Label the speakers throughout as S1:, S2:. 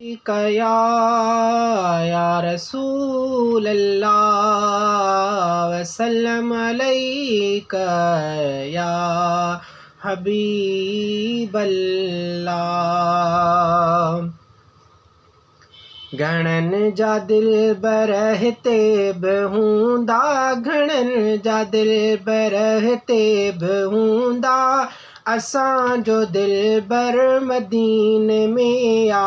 S1: कया या रसूल अल्लाह वसल्लम अलैका या हबीब अल्लाह। घणनि जा दिलबर हिते बि हूंदा, घणनि जा दिलबर हिते बि हूंदा, असांजो दिलबर मदीने में आ।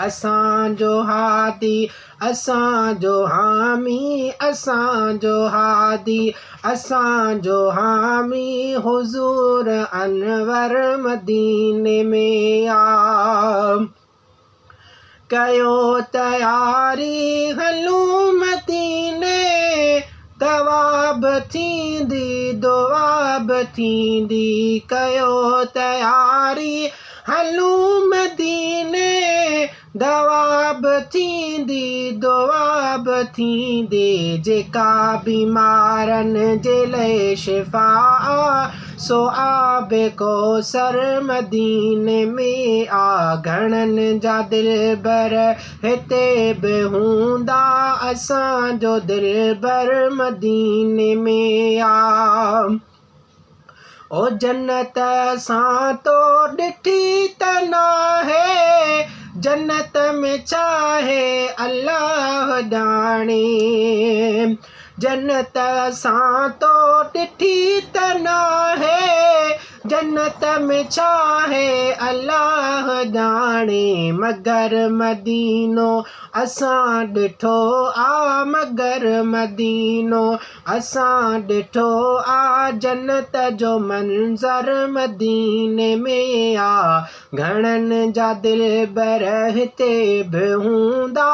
S1: असांजो हादी असांजो हामी, असांजो हादी असांजो हामी, हुज़ूर अनवर मदीने में आ। कयो तयारी हलूं मदीने, दवा बि थींदी दुआ बि थींदी। कयो तयारी हलूं मदीने, दवा बि थींदी दुआ बि थींदी। जेका बीमारनि जे लाइ शिफ़ा आ, सो आबे कौसर मदीने में आ। घणनि जा दिलबर हिते बि हूंदा, असांजो दिलबर मदीने में आ। ओ जन्नत असां तो ॾिठी त नाहे, जन्नत में छा आहे अल्लाह ॼाणे। जन्नत असां तो ॾिठी त नाहे, जन्नत में छा आहे अल्लाह ॼाणे। मगर मदीनो असां ॾिठो आ, मगर मदीनो असां ॾिठो आ, जन्नत जो मंज़र मदीने में आ। घणनि जा दिलबर हिते बि हूंदा,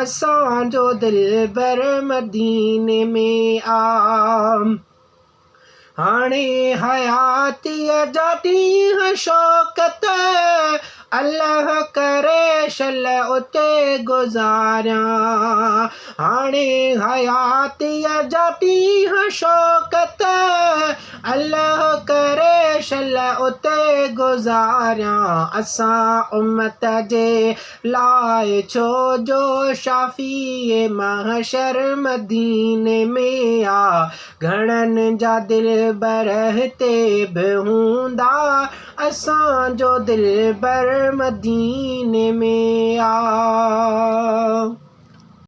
S1: असांजो दिलबर मदीने में आ। हाणे हयातीअ जा ॾींहं शौक़त, अल्लाह करे शल उते गुज़ारियां। हाणे हयातीअ जा ॾींहं शौक़त, अल्लाह करे शल उते गुज़ारियां। असां उम्मत जे लाइ छो जो शाफ़ीए महशर मदीने में आ। घणनि जा दिलबर हिते बि हूंदा, असांजो दिलबर मदीने में आ।